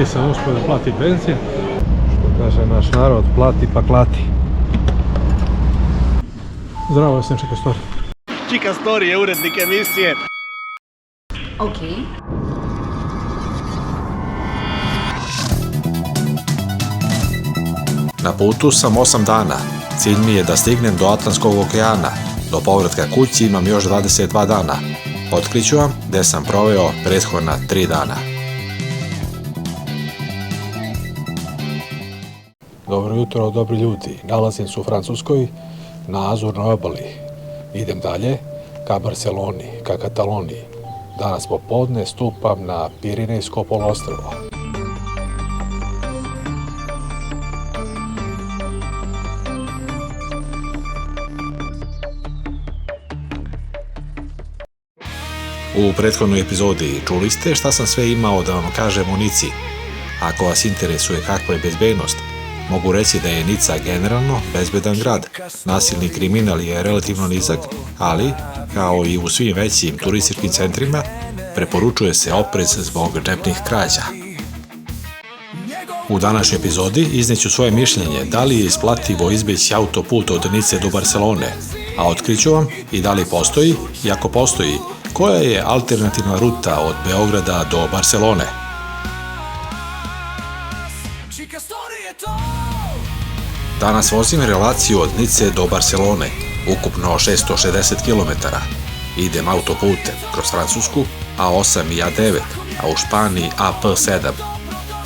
nisam uspio da plati benzin. Što kaže naš narod, plati pa klati. Zdravo, ja sam Čika Story. Čika Story je urednik emisije. Ok. Na putu sam 8 dana. Cilj mi je da stignem do Atlantskog okeana. Do povratka kući imam još 22 dana. Otkriću vam gde sam proveo prethodna 3 dana. Dobro jutro, dobri ljudi. Nalazim se u Francuskoj, na Azurnoj obali. Idem dalje, ka Barceloni, ka Kataloniji. Danas popodne stupam na Pirinejsko poluostrvo. U prethodnoj epizodi čuli ste šta sam sve imao da vam kažem o Nici. Ako vas interesuje kakva je bezbednost, mogu reći da je Nica generalno bezbedan grad. Nasilni kriminal je relativno nizak, ali, kao i u svim većim turističkim centrima, preporučuje se oprez zbog džepnih krađa. U današnjoj epizodi izneću svoje mišljenje da li je isplativo izbeći autoput od Nice do Barcelone, a otkriću vam i da li postoji, i ako postoji, koja je alternativna ruta od Beograda do Barcelone. Danas vozim relaciju od Nice do Barcelone, ukupno 660 km. Idem autoputem kroz Francusku A8 i A9, a u Španiji AP7.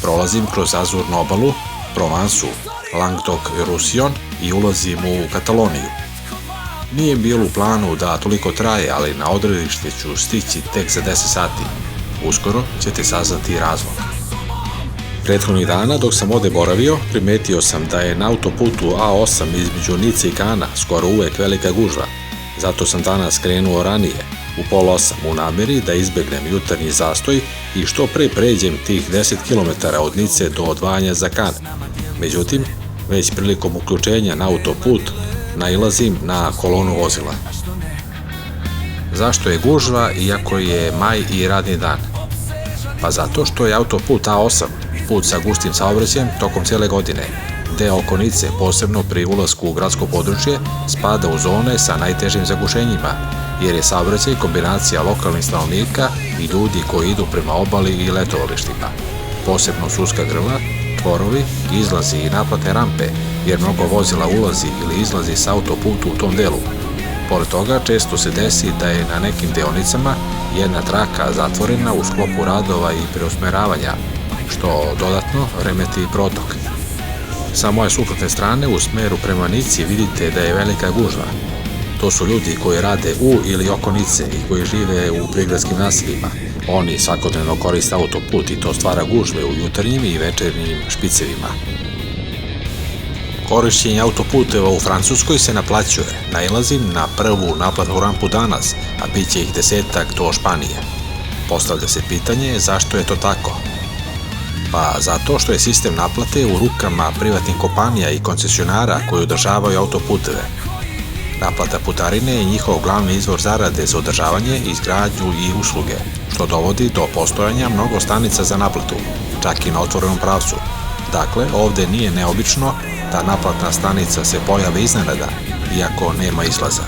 Prolazim kroz Azurnu obalu, Provansu, Languedoc-Roussillon i ulazim u Kataloniju. Nije bilo u planu da toliko traje, ali na odredište ću stići tek za 10 sati. Uskoro ćete saznati razlog. Prethodnih dana dok sam ovde boravio, primetio sam da je na autoputu A8 između Nice i Kana skoro uvek velika gužva. Zato sam danas krenuo ranije, u 7:30 u nameri da izbegnem jutarnji zastoj i što pre pređem tih 10 km od Nice do odvajanja za Kan. Međutim, već prilikom uključenja na autoput nailazim na kolonu vozila. Zašto je gužva iako je maj i radni dan? Pa zato što je autoput A8 put sa gustim saobraćajem tokom cijele godine. Deo oko Nice, posebno pri ulasku u gradsko područje, spada u zone sa najtežim zagušenjima, jer je saobraćaj kombinacija lokalnih stanovnika i ljudi koji idu prema obali i letovalištima. Posebno su uska grla, čvorovi, izlazi i naplatne rampe, jer mnogo vozila ulazi ili izlazi sa autoputu u tom delu. Pored toga, često se desi da je na nekim deonicama jedna traka zatvorena u sklopu radova i preusmeravanja, što dodatno remeti protok. Sa moje suprotne strane, u smeru prema Nici, vidite da je velika gužva. To su ljudi koji rade u ili oko Nice i koji žive u prigradskim naseljima. Oni svakodnevno koriste autoput i to stvara gužve u jutarnjim i večernjim špicevima. Korišćenje autoputeva u Francuskoj se naplaćuje. Nailazim na prvu naplatnu rampu danas, a bit će ih 10-ak do Španije. Postavlja se pitanje zašto je to tako. Pa zato što je sistem naplate u rukama privatnih kompanija i koncesionara koji održavaju autoputeve. Naplata putarine je njihov glavni izvor zarade za održavanje, izgradnju i usluge, što dovodi do postojanja mnogo stanica za naplatu, čak i na otvorenom pravcu. Dakle, ovde nije neobično da naplatna stanica se pojavi iznenada, iako nema izlaza.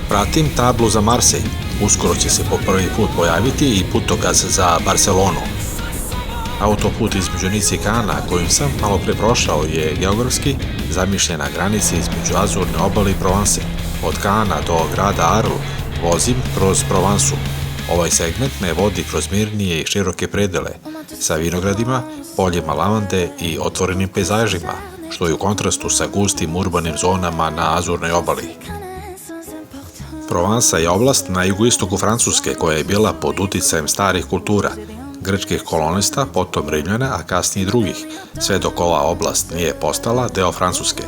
Pratim tablu za Marsej, uskoro će se po prvi put pojaviti i putokaz za Barcelonu. Autoput između Nice i Kana, kojim sam malo pre prošao, je geografski zamišljen na granici između Azurne obale i Provanse. Od Kana do grada Arles vozim kroz Provansu. Ovaj segment me vodi kroz mirnije i široke predele, sa vinogradima, poljima lavande i otvorenim pejzažima, što je u kontrastu sa gustim urbanim zonama na Azurnoj obali. Provansa je oblast na jugoistoku Francuske koja je bila pod uticajem starih kultura, grčkih kolonista, potom Rimljana, a kasnije i drugih, sve dok ova oblast nije postala deo Francuske.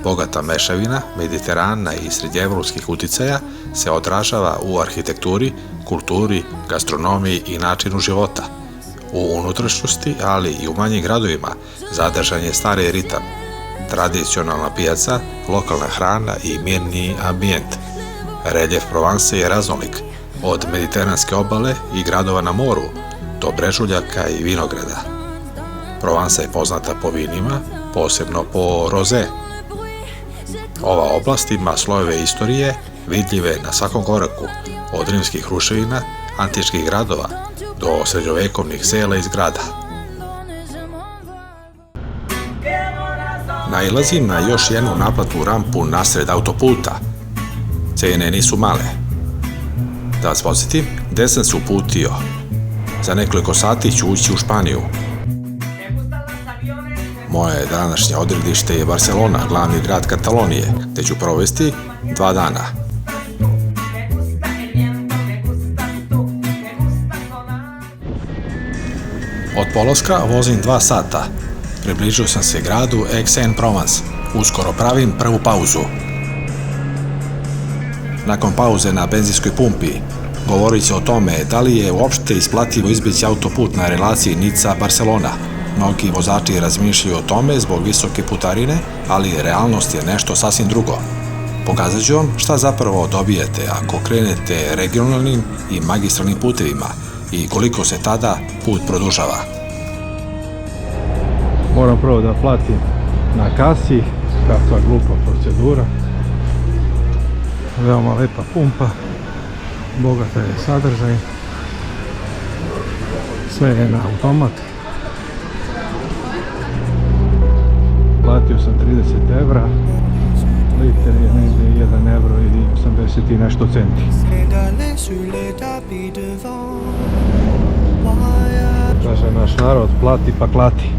Bogata mešavina mediterana i srednjeevropskih uticaja se odražava u arhitekturi, kulturi, gastronomiji i načinu života. U unutrašnjosti, ali i u manjim gradovima, zadržan je stari ritam, tradicionalna pijaca, lokalna hrana i mirniji ambijent. Reljef Provanse je raznolik, od mediteranske obale i gradova na moru, do brežuljaka i vinograda. Provansa je poznata po vinima, posebno po roze. Ova oblast ima slojeve istorije vidljive na svakom koraku, od rimskih ruševina, antičkih gradova do srednjovekovnih sela i zgrada. Nailazim na još jednu naplatnu rampu nasred autoputa. Cene nisu male. Da vas podsjetim, gde sam se uputio. Za nekoliko sati ću ući u Španiju. Moje današnje odredište je Barcelona, glavni grad Katalonije, gde ću provesti 2 dana. Od polaska vozim 2 sata. Približio sam se gradu Aix-en-Provence. Uskoro pravim prvu pauzu. Nakon pauze na benzinskoj pumpi, govorit će o tome da li je uopšte isplativo izbeći autoput na relaciji Nica-Barcelona. Mnogi vozači razmišljaju o tome zbog visoke putarine, ali realnost je nešto sasvim drugo. Pokazat ću vam šta zapravo dobijete ako krenete regionalnim i magistralnim putevima i koliko se tada put produžava. Moram prvo da platim na kasi, kakva glupa procedura. Veoma lepa pumpa, bogata je sadržaj, sve je na automat. Platio sam 30 evra, liter je negdje 1 evro i 80 i nešto centi. Kaže naš narod, plati pa klati.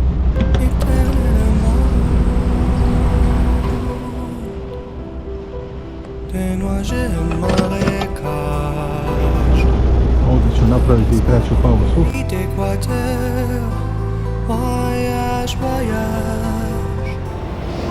Ovdje ću napraviti i treću pauzu.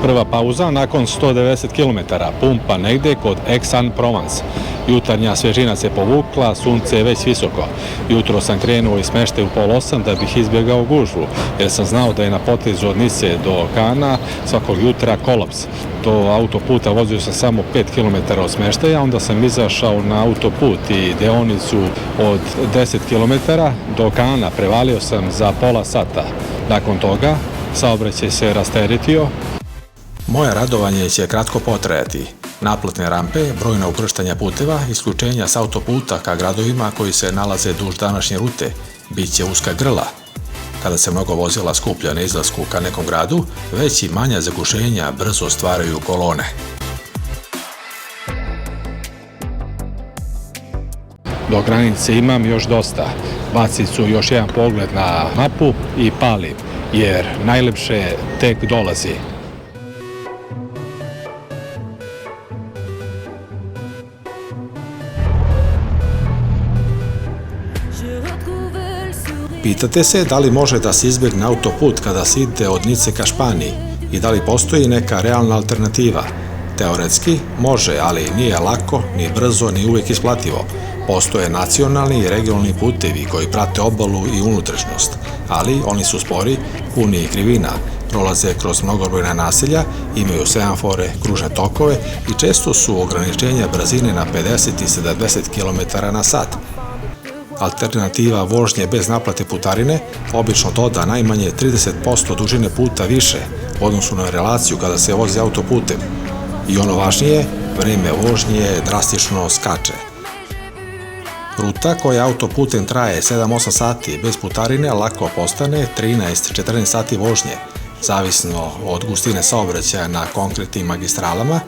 Prva pauza nakon 190 km, pumpa negde kod Aix-en-Provence. Jutarnja svežina se povukla, sunce je već visoko. Jutro sam krenuo iz smeštaja u 7:30 da bih izbjegao gužvu, jer sam znao da je na potezu od Nice do Kana svakog jutra kolaps. Do autoputa vozio sam samo 5 km od smeštaja, onda sam izašao na autoput i deonicu od 10 km do Kana prevalio sam za pola sata. Nakon toga, saobraćaj se rasteretio. Moje radovanje će kratko potrajati. Naplatne rampe, brojna ukrštanja puteva, isključenja s autoputa ka gradovima koji se nalaze duž današnje rute, bit će uska grla. Kada se mnogo vozila skuplja na izlasku ka nekom gradu, već i manja zagušenja brzo stvaraju kolone. Do granice imam još dosta. Bacit ću još jedan pogled na mapu i palim, jer najlepše tek dolazi. Pitate se da li može da se izbjegne autoput kada se ide od Nice ka Španiji i da li postoji neka realna alternativa. Teoretski može, ali nije lako, ni brzo, ni uvijek isplativo. Postoje nacionalni i regionalni putevi koji prate obalu i unutrašnjost, ali oni su spori, puni i krivina, prolaze kroz mnogobrojna naselja, imaju semafore, kružne tokove i često su ograničenja brzine na 50 i 70 km na sat. Alternativa vožnje bez naplate putarine obično doda najmanje 30% dužine puta više u odnosu na relaciju kada se vozi autoputem. I ono važnije, vreme vožnje drastično skače. Ruta koja autoputem traje 7-8 sati bez putarine lako postane 13-14 sati vožnje, zavisno od gustine saobraćaja na konkretnim magistralama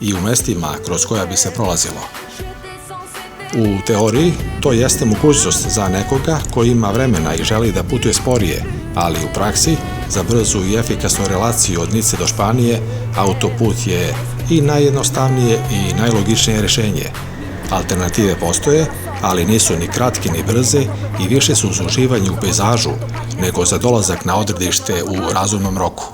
i u mestima kroz koja bi se prolazilo. U teoriji to jeste mogućnost za nekoga koji ima vremena i želi da putuje sporije, ali u praksi za brzu i efikasnu relaciju od Nice do Španije autoput je i najjednostavnije i najlogičnije rješenje. Alternative postoje, ali nisu ni kratke ni brze i više su za uživanje u pejzažu nego za dolazak na odredište u razumnom roku.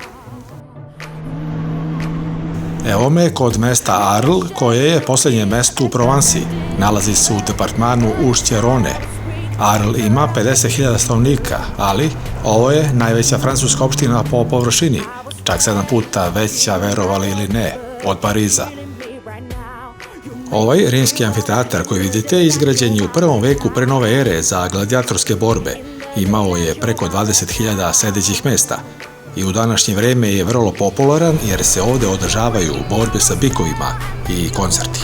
Evo me kod mesta Arles, koje je posljednje mesto u Provansi. Nalazi se u departmanu ušće Rhone. Arles ima 50.000 stanovnika, ali ovo je najveća francuska opština po površini, čak 7 puta veća, verovali ili ne, od Pariza. Ovaj rimski amfiteatar koji vidite izgrađen je u 1. veku pre nove ere za gladijatorske borbe. Imao je preko 20.000 sedećih mesta i u današnje vreme je vrlo popularan jer se ovde održavaju borbe sa bikovima i koncerti.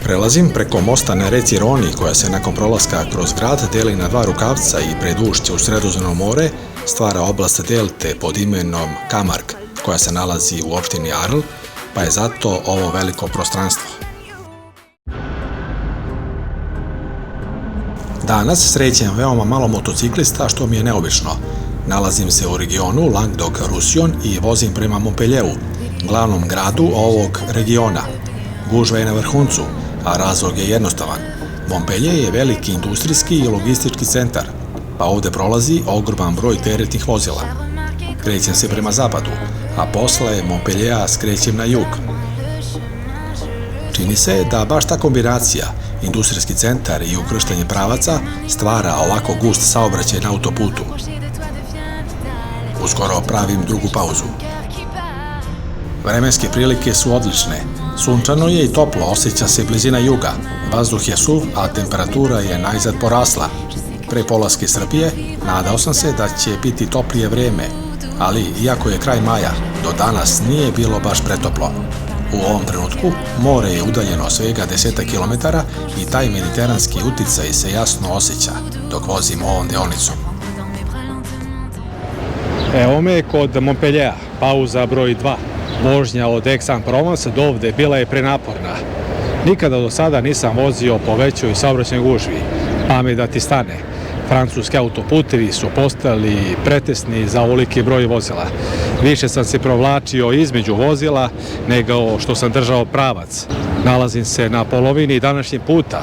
Prelazim preko mosta na reci Roni koja se nakon prolaska kroz grad deli na dva rukavca i pred ušće u Sredozemno more stvara oblast delte pod imenom Camargue koja se nalazi u opštini Arles, pa je zato ovo veliko prostranstvo. Danas srećem veoma malo motociklista što mi je neobično. Nalazim se u regionu Languedoc-Roussillon i vozim prema Montpellieru, glavnom gradu ovog regiona. Gužva je na vrhuncu, a razlog je jednostavan. Montpellier je veliki industrijski i logistički centar, pa ovde prolazi ogroman broj teretnih vozila. Krećem se prema zapadu, a posle Montpelliera skrećem na jug. Čini se da baš ta kombinacija, industrijski centar i ukrštanje pravaca, stvara ovako gust saobraćaj na autoputu. Uskoro pravim drugu pauzu. Vremenske prilike su odlične. Sunčano je i toplo, osjeća se blizina juga. Vazduh je suv, a temperatura je najzad porasla. Pre polaska iz Srbije nadao sam se da će biti toplije vreme, ali iako je kraj maja, do danas nije bilo baš pretoplo. U ovom trenutku more je udaljeno svega 10 km i taj mediteranski uticaj se jasno osjeća dok vozim ovom deonicom. Evo me kod Montpelliera, pauza broj 2. Vožnja od Aix-en-Provence do ovde bila je prenaporna. Nikada do sada nisam vozio po većoj saobraćajnoj gužvi, pa me da ti stane. Francuski autoputevi su postali pretesni za ovoliki broj vozila. Više sam se provlačio između vozila nego što sam držao pravac. Nalazim se na polovini današnjeg puta.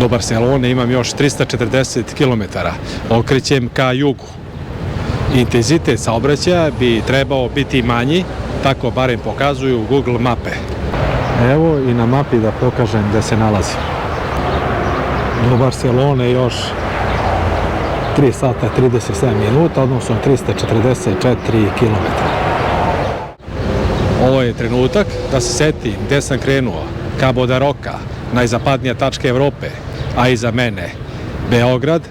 Do Barcelone imam još 340 km. Okrećem ka jugu. Intenzitet saobraćaja bi trebao biti manji, tako barem pokazuju Google mape. Evo i na mapi da pokažem gde se nalazi. Do Barcelone još 3 sata 37 minuta, odnosno 344 km. Ovo je trenutak da se setim gde sam krenuo. Cabo da Roca, najzapadnija tačka Evrope, a iza mene Beograd,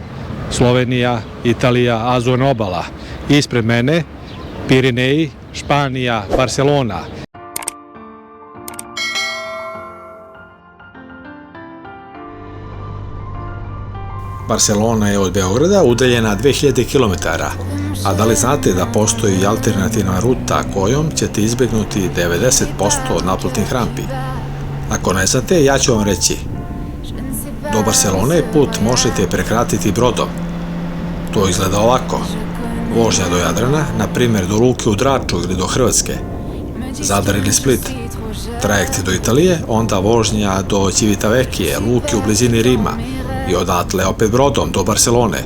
Slovenija, Italija, Azurna obala. Ispred mene Pirineji, Španija, Barcelona. Barcelona je od Beograda udaljena 2000 km, a da li znate da postoji alternativna ruta kojom ćete izbjegnuti 90% od naplatnih rampi? Ako ne znate, ja ću vam reći. Do Barcelone put možete prekratiti brodom. To izgleda ovako. Vožnja do Jadrana, na primjer do Luke u Draču ili do Hrvatske, Zadar ili Split. Trajekt do Italije, onda vožnja do Civitavecchije, luke u blizini Rima i odatle opet brodom do Barcelone.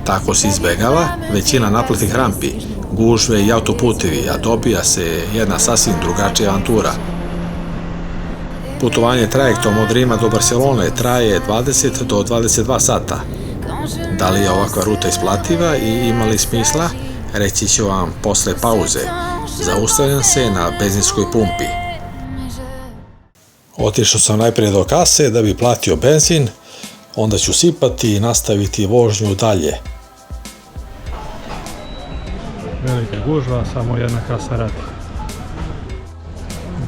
Tako se izbegava većina naplatnih rampi, gužve i autoputevi, a dobija se jedna sasvim drugačija avantura. Putovanje trajektom od Rima do Barcelone traje 20 do 22 sata. Da li je ovakva ruta isplativa i ima li smisla, reći ću vam posle pauze. Zaustavljam se na benzinskoj pumpi. Otišao sam najprije do kase da bi platio benzin, onda ću sipati i nastaviti vožnju dalje. Velika gužva, samo jedna kasa radi.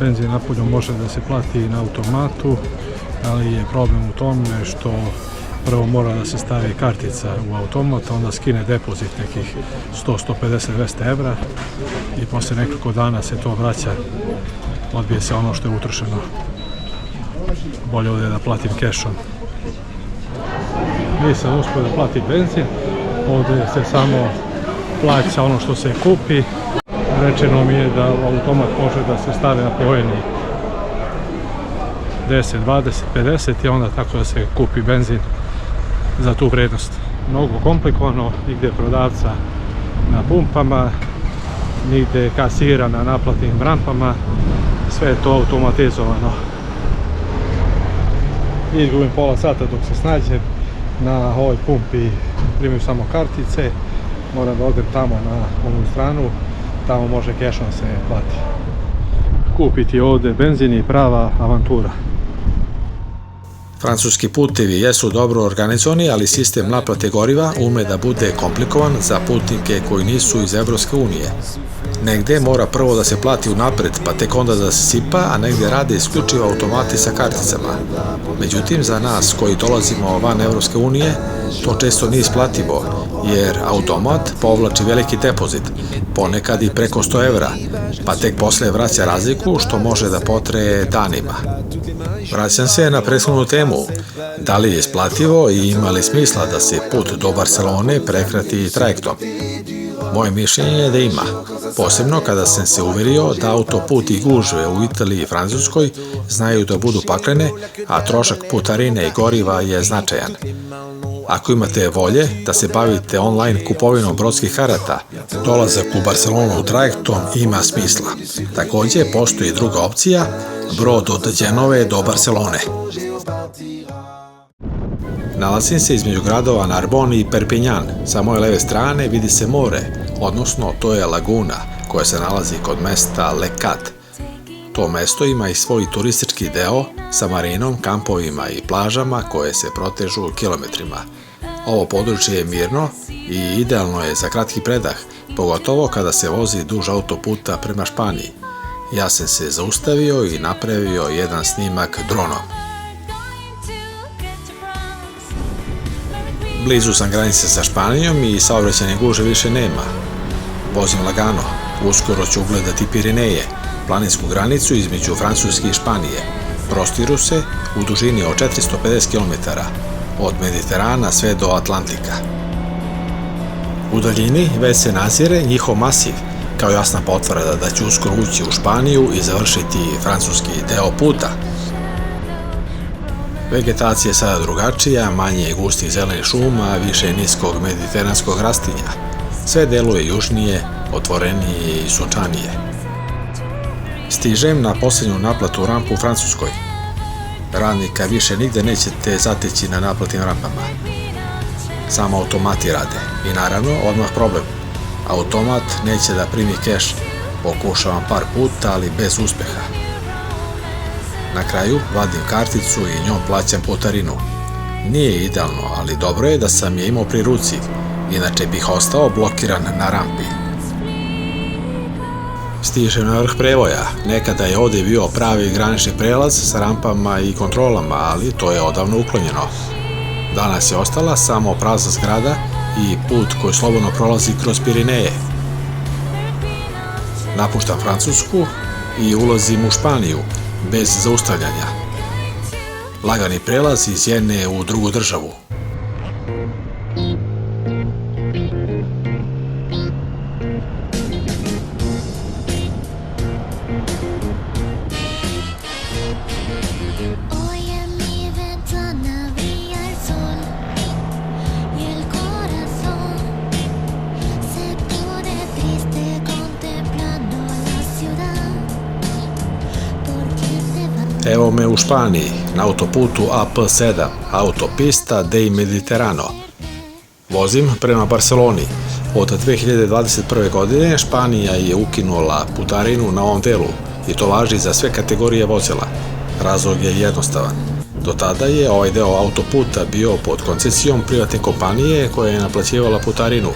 Benzin napolju može da se plati na automatu, ali je problem u tome što prvo mora da se stavi kartica u automat, onda skine depozit nekih 100, 150, 200 evra i posle nekoliko dana se to vraća, odbije se ono što je utrošeno. Bolje ovdje da platim kešom. Nisam uspio da platim benzin, ovdje se samo plaća ono što se kupi. Rečeno mi je da automat može da se stave na poeni 10, 20, 50 i onda tako da se kupi benzin za tu vrednost. Mnogo komplikovano, nigde prodavca na pumpama, nigde kasira na naplatnim rampama, sve je to automatizovano. Izgubim pola sata dok se snađem na ovoj pumpi, primim samo kartice, moram da odem tamo na onu stranu, tamo može kešom se plati. Kupiti ovde benzin je prava avantura. Francuski putevi jesu dobro organizovani, ali sistem naplate goriva ume da bude komplikovan za putnike koji nisu iz Evropske unije. Negde mora prvo da se plati unapred, pa tek onda da se sipa, a negde rade isključivo automati sa karticama. Međutim, za nas koji dolazimo van Evropske unije, to često nije isplativo, jer automat povlači veliki depozit, ponekad i preko 100 evra, pa tek posle vraća razliku, što može da potraje danima. Vraćam se na prethodnu temu. Da li je isplativo i ima li smisla da se put do Barcelone prekrati trajektom? Moje mišljenje je da ima, posebno kada sam se uverio da autoput i gužve u Italiji i Francuskoj znaju da budu paklene, a trošak putarine i goriva je značajan. Ako imate volje da se bavite online kupovinom brodskih karata, dolazak u Barcelonu trajektom ima smisla. Takođe, postoji druga opcija, brod od Đenove do Barcelone. Nalazim se između gradova Narbonne i Perpignan. Sa moje leve strane vidi se more, odnosno to je laguna koja se nalazi kod mesta Le Cat. To mesto ima i svoj turistički deo sa marinom, kampovima i plažama koje se protežu kilometrima. Ovo područje je mirno i idealno je za kratki predah, pogotovo kada se vozi duž autoputa prema Španiji. Ja sam se zaustavio i napravio jedan snimak dronom. Blizu sam granice sa Španijom i saobraćajne gužve više nema. Vozim lagano, uskoro ću ugledati Pirineje, planinsku granicu između Francuske i Španije. Prostiru se u dužini od 450 km, od Mediterana sve do Atlantika. U daljini već se nazire njihov masiv, kao jasna potvrda da ću uskoro ući u Španiju i završiti francuski deo puta. Vegetacija je sada drugačija, manje je gustih zelenih šuma, više niskog mediteranskog rastinja. Sve deluje južnije, otvorenije i sunčanije. Stižem na posljednju naplatu rampu u Francuskoj. Radnika više nigde nećete zateći na naplatnim rampama. Samo automati rade. I naravno, odmah problem. Automat neće da primi keš. Pokušavam par puta, ali bez uspeha. Na kraju vadim karticu i njom plaćam putarinu. Nije idealno, ali dobro je da sam je imao pri ruci, inače bih ostao blokiran na rampi. Stižem na vrh prevoja. Nekada je ovde bio pravi granični prelaz sa rampama i kontrolama, ali to je odavno uklonjeno. Danas je ostala samo prazna zgrada i put koji slobodno prolazi kroz Pirineje. Napuštam Francusku i ulazim u Španiju, bez zaustavljanja. Lagani prelaz iz jedne u drugu državu. Evo me u Španiji, na autoputu AP7, autopista dei Mediterano. Vozim prema Barceloni. Od 2021. godine Španija je ukinula putarinu na ovom delu i to važi za sve kategorije vozila. Razlog je jednostavan. Do tada je ovaj deo autoputa bio pod koncesijom privatne kompanije koja je naplaćivala putarinu.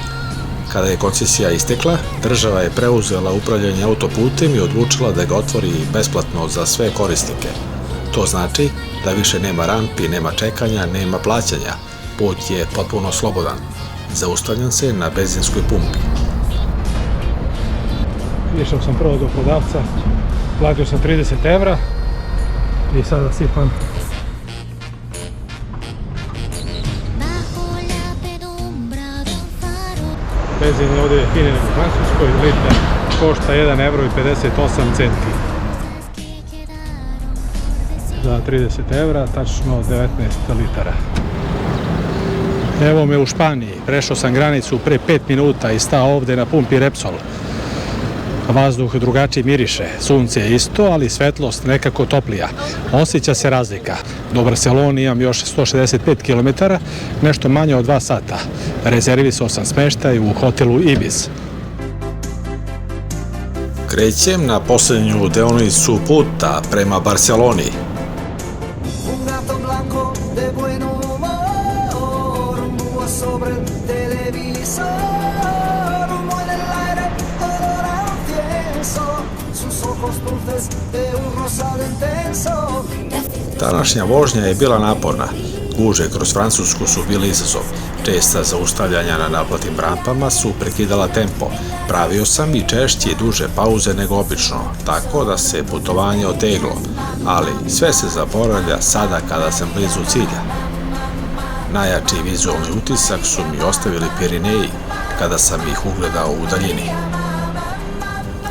Kada je koncesija istekla, država je preuzela upravljanje autoputem i odlučila da ga otvori besplatno za sve korisnike. To znači da više nema rampi, nema čekanja, nema plaćanja. Put je potpuno slobodan. Zaustavljam se na benzinskoj pumpi. Išao sam prvo do prodavca, platio sam 30 evra i sada sipam. Benzin je ovdje jeftiniji nego u Francuskoj, liter košta 1 euro i 58 centi. Za 30 evra, tačno 19 litara. Evo me u Španiji, prešao sam granicu pre 5 minuta i stao ovde na pumpi Repsol. Vazduh drugačije miriše, sunce je isto, ali svetlost nekako toplija. Osjeća se razlika. Do Barcelone imam još 165 km, nešto manje od 2 sata. Rezervisao sam smeštaj u hotelu Ibis. Krećem na posljednju deonicu puta prema Barceloni. Un gatto blanco sobre el televisor, humo en el aire, olor a incienso, sus ojos dulces de un rosado intenso. Današnja vožnja je bila naporna. Gužve kroz Francusku su bili izazov. Česta zaustavljanja na naplatnim rampama su prekidala tempo. Pravio sam i češće i duže pauze nego obično, tako da se putovanje oteglo, ali sve se zaboravlja sada kada sam blizu cilja. Najjači vizualni utisak su mi ostavili Pirineji kada sam ih ugledao u daljini.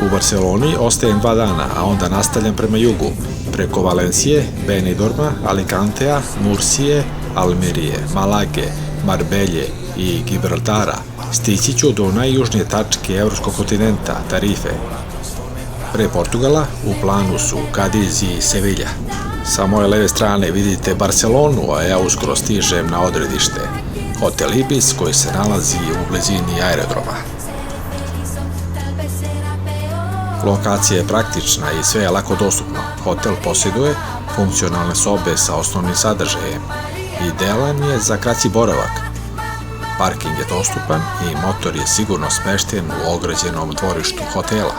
U Barceloni ostajem 2 dana, a onda nastavljam prema jugu, preko Valencije, Benidorma, Alicantea, Mursije, Almerije, Malage, Marbelje i Gibraltara. Stići ću do najjužnije tačke evropskog kontinenta, Tarife. Pre Portugala u planu su Kadiz i Sevilja. Sa moje leve strane vidite Barcelonu, a ja uskoro stižem na odredište, hotel Ibis koji se nalazi u blizini aerodroma. Lokacija je praktična i sve je lako dostupno. Hotel posjeduje funkcionalne sobe sa osnovnim sadržajem. Idealan je za kraći boravak. Parking je dostupan i motor je sigurno smešten u ograđenom dvorištu hotela.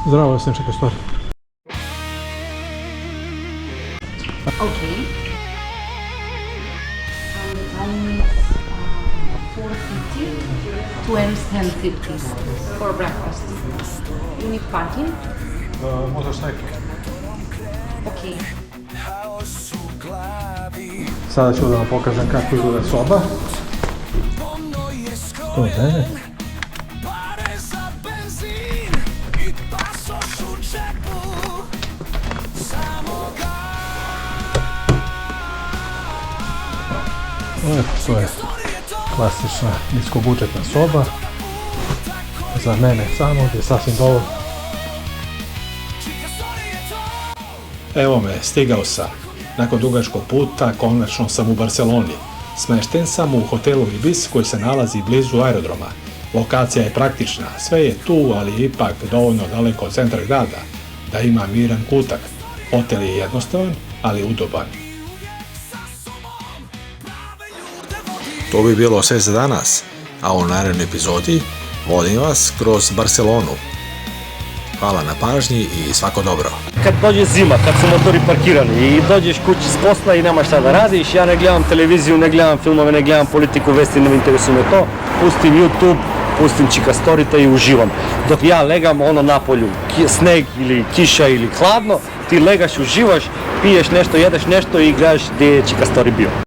Zdravo, ja sam Čekastori. Okay. And the time is 4:50 to end 10:50 for breakfast. You need parking? Možda šneke. Okay. Sada ću da vam pokažem kako izgleda soba. To je mene. To je klasična niskobudžetna soba. Za mene samo je sasvim dovoljno. Evo me, stigao sam. Nakon dugačkog puta, konačno sam u Barceloni. Smešten sam u hotelu Ibis koji se nalazi blizu aerodroma. Lokacija je praktična, sve je tu, ali ipak dovoljno daleko od centra grada da ima miran kutak. Hotel je jednostavan, ali udoban. To bi bilo sve za danas, a u narednoj epizodi vodim vas kroz Barcelonu. Hvala na pažnji i svako dobro. Kad dođe zima, kad su motori parkirani i dođeš kući s posla i nemaš šta da radiš, ja ne gledam televiziju, ne gledam filmove, ne gledam politiku, vesti, ne interesuje me to. Pustim YouTube, pustim Čikastorita i uživam. Dok ja legam na polju, sneg ili kiša ili hladno, ti legaš, uživaš, piješ nešto, jedeš nešto i gledaš gdje je Čikastori bio.